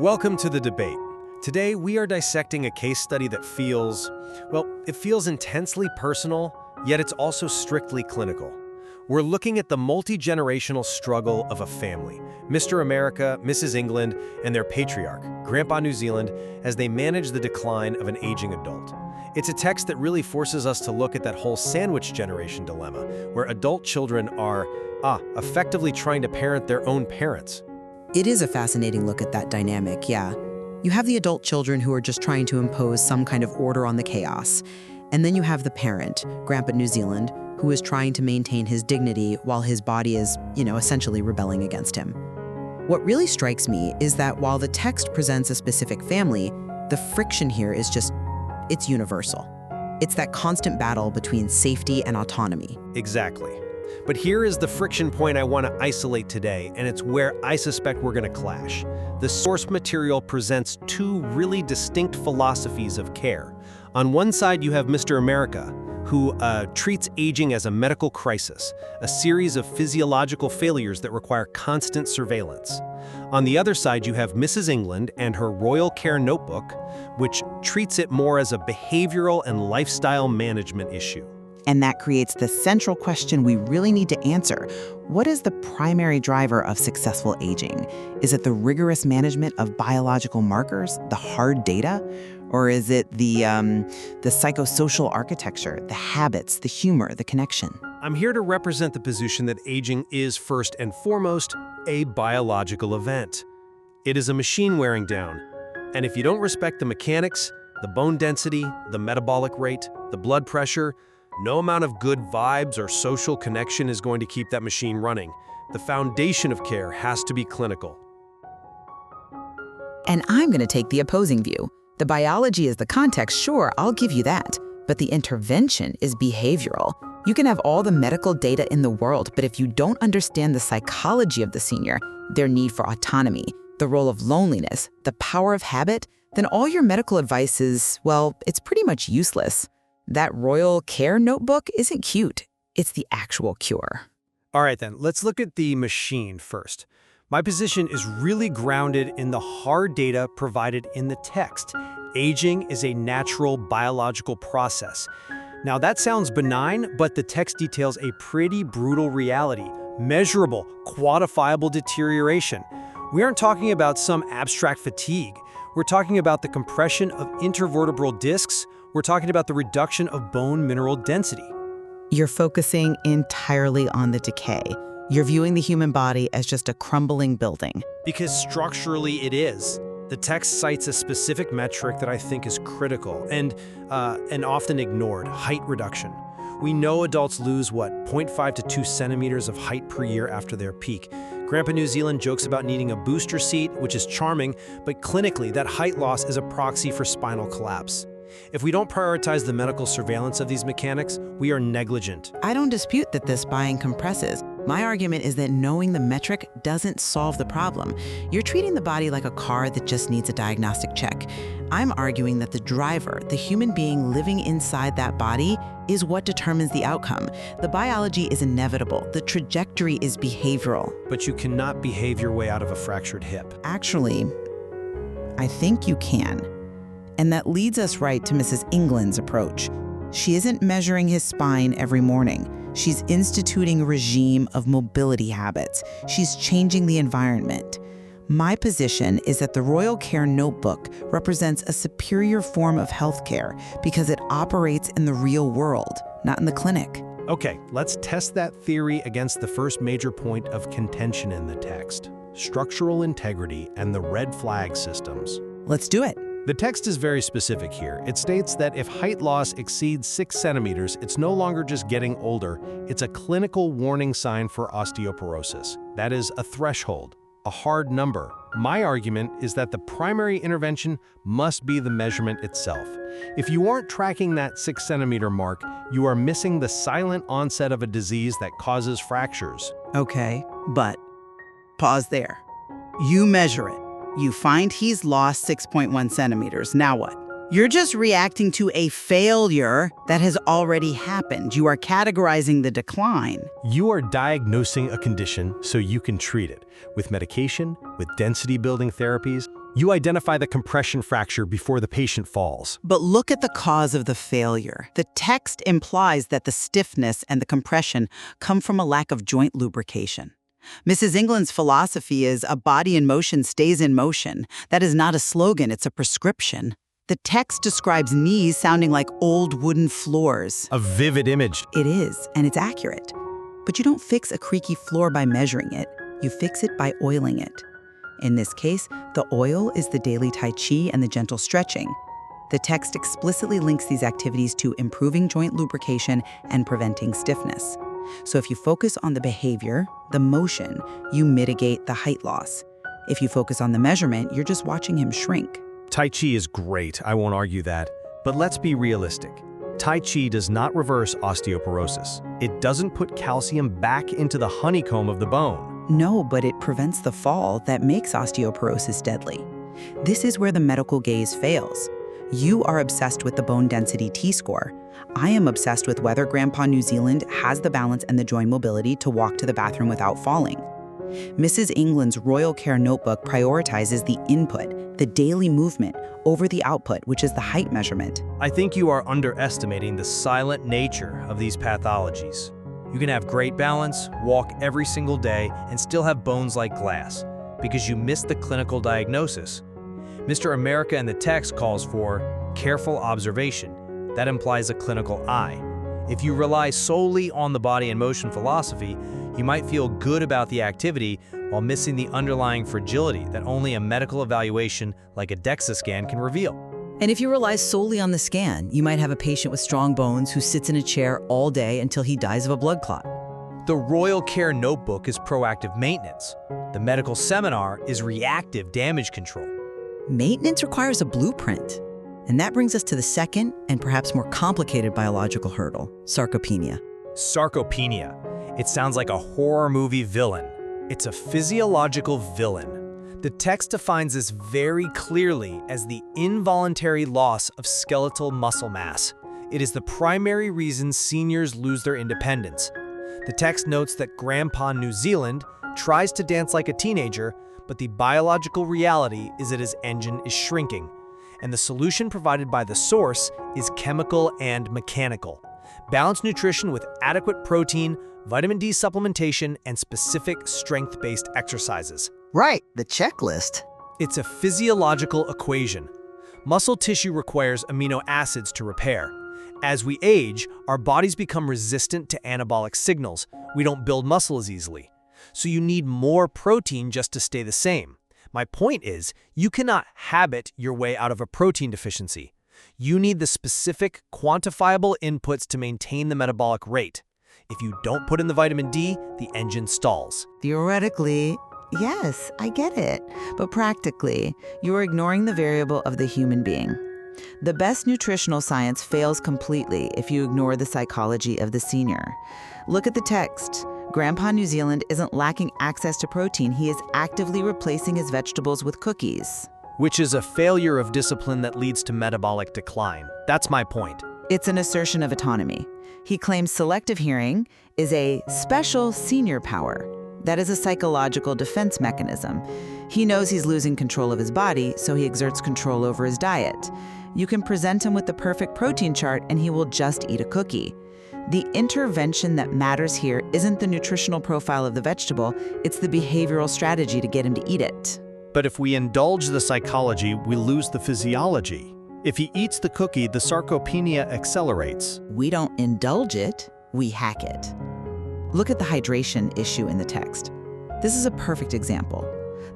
Welcome to the debate. Today, we are dissecting a case study that feels, well, it feels intensely personal, yet it's also strictly clinical. We're looking at the multi-generational struggle of a family, Mr. America, Mrs. England, and their patriarch, Grandpa New Zealand, as they manage the decline of an aging adult. It's a text that really forces us to look at that whole sandwich generation dilemma, where adult children are, effectively trying to parent their own parents. It is a fascinating look at that dynamic, yeah. You have the adult children who are just trying to impose some kind of order on the chaos. And then you have the parent, Grandpa New Zealand, who is trying to maintain his dignity while his body is, essentially rebelling against him. What really strikes me is that while the text presents a specific family, the friction here is it's universal. It's that constant battle between safety and autonomy. Exactly. But here is the friction point I want to isolate today, and it's where I suspect we're going to clash. The source material presents two really distinct philosophies of care. On one side, you have Mr. America, who treats aging as a medical crisis, a series of physiological failures that require constant surveillance. On the other side, you have Mrs. England and her Royal Care Notebook, which treats it more as a behavioral and lifestyle management issue. And that creates the central question we really need to answer. What is the primary driver of successful aging? Is it the rigorous management of biological markers, the hard data? Or is it the psychosocial architecture, the habits, the humor, the connection? I'm here to represent the position that aging is, first and foremost, a biological event. It is a machine wearing down. And if you don't respect the mechanics, the bone density, the metabolic rate, the blood pressure, no amount of good vibes or social connection is going to keep that machine running. The foundation of care has to be clinical. And I'm going to take the opposing view. The biology is the context, sure, I'll give you that. But the intervention is behavioral. You can have all the medical data in the world, but if you don't understand the psychology of the senior, their need for autonomy, the role of loneliness, the power of habit, then all your medical advice is, well, it's pretty much useless. That Royal Care Notebook isn't cute. It's the actual cure. All right, then, let's look at the machine first. My position is really grounded in the hard data provided in the text. Aging is a natural biological process. Now, that sounds benign, but the text details a pretty brutal reality, measurable, quantifiable deterioration. We aren't talking about some abstract fatigue. We're talking about the compression of intervertebral discs. We're talking about the reduction of bone mineral density. You're focusing entirely on the decay. You're viewing the human body as just a crumbling building. Because structurally it is. The text cites a specific metric that I think is critical and often ignored: height reduction. We know adults lose, 0.5 to 2 centimeters of height per year after their peak. Grandpa New Zealand jokes about needing a booster seat, which is charming, but clinically that height loss is a proxy for spinal collapse. If we don't prioritize the medical surveillance of these mechanics, we are negligent. I don't dispute that the spine compresses. My argument is that knowing the metric doesn't solve the problem. You're treating the body like a car that just needs a diagnostic check. I'm arguing that the driver, the human being living inside that body, is what determines the outcome. The biology is inevitable. The trajectory is behavioral. But you cannot behave your way out of a fractured hip. Actually, I think you can. And that leads us right to Mrs. England's approach. She isn't measuring his spine every morning. She's instituting a regime of mobility habits. She's changing the environment. My position is that the Royal Care Notebook represents a superior form of healthcare because it operates in the real world, not in the clinic. Okay, let's test that theory against the first major point of contention in the text: structural integrity and the red flag systems. Let's do it. The text is very specific here. It states that if height loss exceeds 6 centimeters, it's no longer just getting older, it's a clinical warning sign for osteoporosis. That is a threshold, a hard number. My argument is that the primary intervention must be the measurement itself. If you aren't tracking that 6 centimeter mark, you are missing the silent onset of a disease that causes fractures. Okay, but pause there. You measure it. You find he's lost 6.1 centimeters. Now what? You're just reacting to a failure that has already happened. You are categorizing the decline. You are diagnosing a condition so you can treat it with medication, with density-building therapies. You identify the compression fracture before the patient falls. But look at the cause of the failure. The text implies that the stiffness and the compression come from a lack of joint lubrication. Mrs. England's philosophy is a body in motion stays in motion. That is not a slogan, it's a prescription. The text describes knees sounding like old wooden floors. A vivid image. It is, and it's accurate. But you don't fix a creaky floor by measuring it. You fix it by oiling it. In this case, the oil is the daily Tai Chi and the gentle stretching. The text explicitly links these activities to improving joint lubrication and preventing stiffness. So if you focus on the behavior, the motion, you mitigate the height loss. If you focus on the measurement, you're just watching him shrink. Tai Chi is great, I won't argue that. But let's be realistic. Tai Chi does not reverse osteoporosis. It doesn't put calcium back into the honeycomb of the bone. No, but it prevents the fall that makes osteoporosis deadly. This is where the medical gaze fails. You are obsessed with the bone density T-score. I am obsessed with whether Grandpa New Zealand has the balance and the joint mobility to walk to the bathroom without falling. Mrs. England's Royal Care Notebook prioritizes the input, the daily movement, over the output, which is the height measurement. I think you are underestimating the silent nature of these pathologies. You can have great balance, walk every single day, and still have bones like glass, because you missed the clinical diagnosis. Mr. America in the text calls for careful observation. That implies a clinical eye. If you rely solely on the body in motion philosophy, you might feel good about the activity while missing the underlying fragility that only a medical evaluation like a DEXA scan can reveal. And if you rely solely on the scan, you might have a patient with strong bones who sits in a chair all day until he dies of a blood clot. The Royal Care Notebook is proactive maintenance. The medical seminar is reactive damage control. Maintenance requires a blueprint. And that brings us to the second and perhaps more complicated biological hurdle, sarcopenia. Sarcopenia. It sounds like a horror movie villain. It's a physiological villain. The text defines this very clearly as the involuntary loss of skeletal muscle mass. It is the primary reason seniors lose their independence. The text notes that Grandpa New Zealand tries to dance like a teenager, but the biological reality is that his engine is shrinking. And the solution provided by the source is chemical and mechanical. Balanced nutrition with adequate protein, vitamin D supplementation, and specific strength-based exercises. Right, the checklist. It's a physiological equation. Muscle tissue requires amino acids to repair. As we age, our bodies become resistant to anabolic signals. We don't build muscle as easily. So you need more protein just to stay the same. My point is, you cannot habit your way out of a protein deficiency. You need the specific, quantifiable inputs to maintain the metabolic rate. If you don't put in the vitamin D, the engine stalls. Theoretically, yes, I get it. But practically, you are ignoring the variable of the human being. The best nutritional science fails completely if you ignore the psychology of the senior. Look at the text. Grandpa New Zealand isn't lacking access to protein. He is actively replacing his vegetables with cookies. Which is a failure of discipline that leads to metabolic decline. That's my point. It's an assertion of autonomy. He claims selective hearing is a special senior power. That is a psychological defense mechanism. He knows he's losing control of his body, so he exerts control over his diet. You can present him with the perfect protein chart and he will just eat a cookie. The intervention that matters here isn't the nutritional profile of the vegetable, it's the behavioral strategy to get him to eat it. But if we indulge the psychology, we lose the physiology. If he eats the cookie, the sarcopenia accelerates. We don't indulge it, we hack it. Look at the hydration issue in the text. This is a perfect example.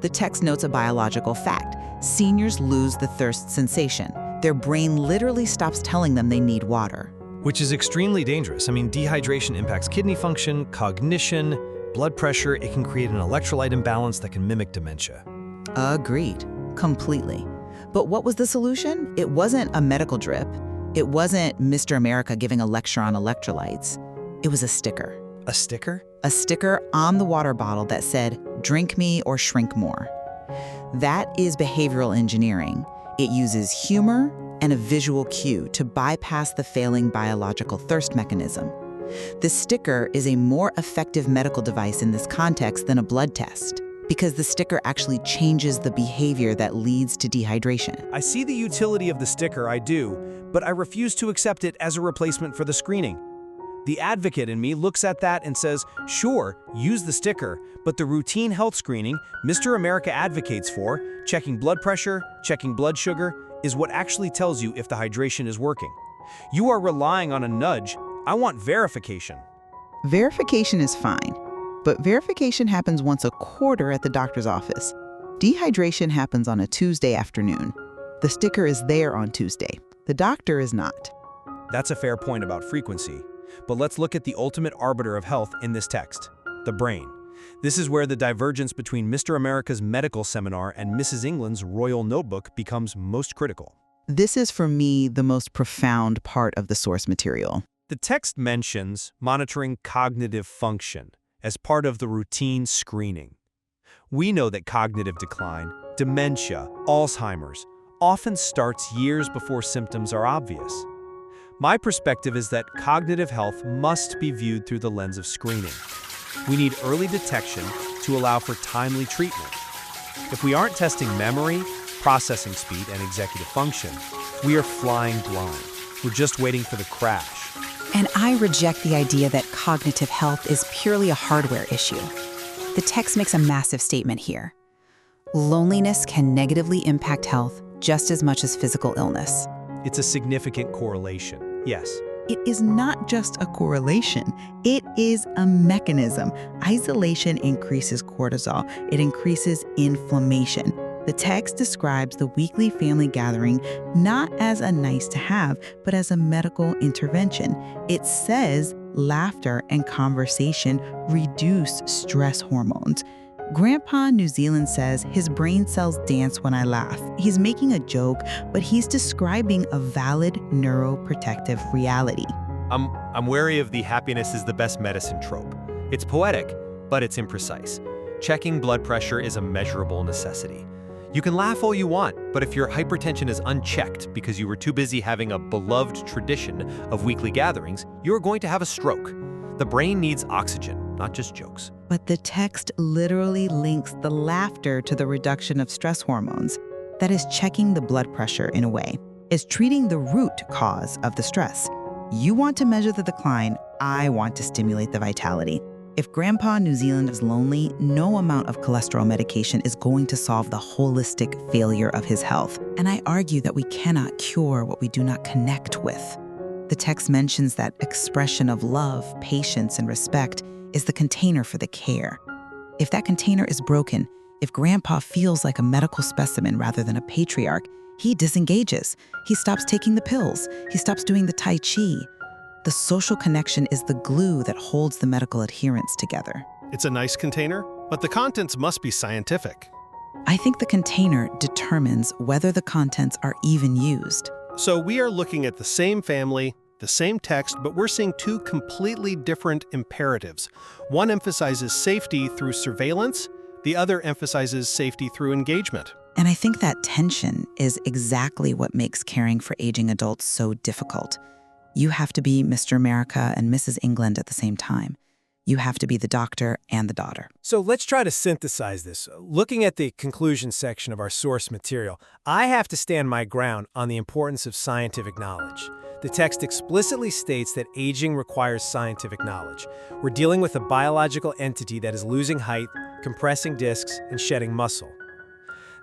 The text notes a biological fact. Seniors lose the thirst sensation. Their brain literally stops telling them they need water. Which is extremely dangerous. I mean, dehydration impacts kidney function, cognition, blood pressure. It can create an electrolyte imbalance that can mimic dementia. Agreed, completely. But what was the solution? It wasn't a medical drip. It wasn't Mr. America giving a lecture on electrolytes. It was a sticker. A sticker? A sticker on the water bottle that said, "Drink me or shrink more." That is behavioral engineering. It uses humor and a visual cue to bypass the failing biological thirst mechanism. The sticker is a more effective medical device in this context than a blood test. because the sticker actually changes the behavior that leads to dehydration. I see the utility of the sticker, I do, but I refuse to accept it as a replacement for the screening. The advocate in me looks at that and says, sure, use the sticker, but the routine health screening Mr. America advocates for, checking blood pressure, checking blood sugar, is what actually tells you if the hydration is working. You are relying on a nudge. I want verification. Verification is fine, but verification happens once a quarter at the doctor's office. Dehydration happens on a Tuesday afternoon. The sticker is there on Tuesday. The doctor is not. That's a fair point about frequency. But let's look at the ultimate arbiter of health in this text, the brain. This is where the divergence between Mr. America's medical seminar and Mrs. England's royal notebook becomes most critical. This is, for me, the most profound part of the source material. The text mentions monitoring cognitive function as part of the routine screening. We know that cognitive decline, dementia, Alzheimer's, often starts years before symptoms are obvious. My perspective is that cognitive health must be viewed through the lens of screening. We need early detection to allow for timely treatment. If we aren't testing memory, processing speed, and executive function, we are flying blind. We're just waiting for the crash. And I reject the idea that cognitive health is purely a hardware issue. The text makes a massive statement here. Loneliness can negatively impact health just as much as physical illness. It's a significant correlation. Yes. It is not just a correlation, it is a mechanism. Isolation increases cortisol, it increases inflammation. The text describes the weekly family gathering not as a nice to have, but as a medical intervention. It says laughter and conversation reduce stress hormones. Grandpa New Zealand says his brain cells dance when I laugh. He's making a joke, but he's describing a valid neuroprotective reality. I'm wary of the happiness is the best medicine trope. It's poetic, but it's imprecise. Checking blood pressure is a measurable necessity. You can laugh all you want, but if your hypertension is unchecked because you were too busy having a beloved tradition of weekly gatherings, you're going to have a stroke. The brain needs oxygen, not just jokes. But the text literally links the laughter to the reduction of stress hormones. That is checking the blood pressure in a way. Is treating the root cause of the stress. You want to measure the decline, I want to stimulate the vitality. If Grandpa New Zealand is lonely, no amount of cholesterol medication is going to solve the holistic failure of his health. And I argue that we cannot cure what we do not connect with. The text mentions that expression of love, patience, and respect is the container for the care. If that container is broken, if Grandpa feels like a medical specimen rather than a patriarch, he disengages. He stops taking the pills. He stops doing the Tai Chi. The social connection is the glue that holds the medical adherence together. It's a nice container, but the contents must be scientific. I think the container determines whether the contents are even used. So we are looking at the same family, the same text, but we're seeing two completely different imperatives. One emphasizes safety through surveillance, the other emphasizes safety through engagement. And I think that tension is exactly what makes caring for aging adults so difficult. You have to be Mr. America and Mrs. England at the same time. You have to be the doctor and the daughter. So let's try to synthesize this. Looking at the conclusion section of our source material, I have to stand my ground on the importance of scientific knowledge. The text explicitly states that aging requires scientific knowledge. We're dealing with a biological entity that is losing height, compressing discs, and shedding muscle.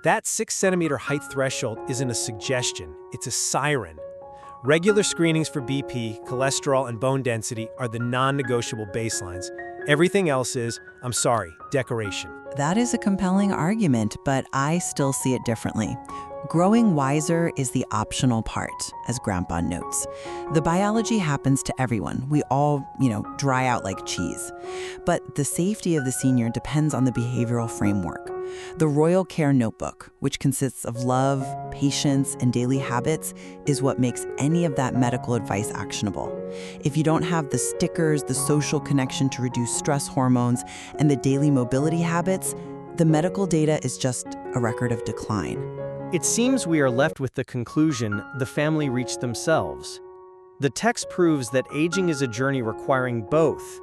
That 6-centimeter height threshold isn't a suggestion, it's a siren. Regular screenings for BP, cholesterol, and bone density are the non-negotiable baselines. Everything else is, I'm sorry, decoration. That is a compelling argument, but I still see it differently. Growing wiser is the optional part, as Grandpa notes. The biology happens to everyone. We all, dry out like cheese. But the safety of the senior depends on the behavioral framework. The Royal Care Notebook, which consists of love, patience, and daily habits, is what makes any of that medical advice actionable. If you don't have the stickers, the social connection to reduce stress hormones, and the daily mobility habits, the medical data is just a record of decline. It seems we are left with the conclusion the family reached themselves. The text proves that aging is a journey requiring both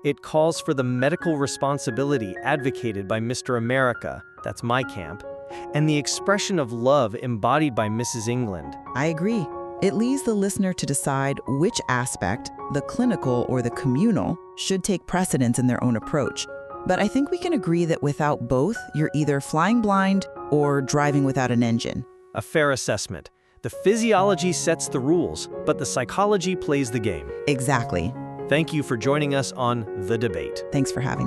It calls for the medical responsibility advocated by Mr. America, that's my camp, and the expression of love embodied by Mrs. England. I agree. It leaves the listener to decide which aspect, the clinical or the communal, should take precedence in their own approach. But I think we can agree that without both, you're either flying blind or driving without an engine. A fair assessment. The physiology sets the rules, but the psychology plays the game. Exactly. Thank you for joining us on The Debate. Thanks for having me.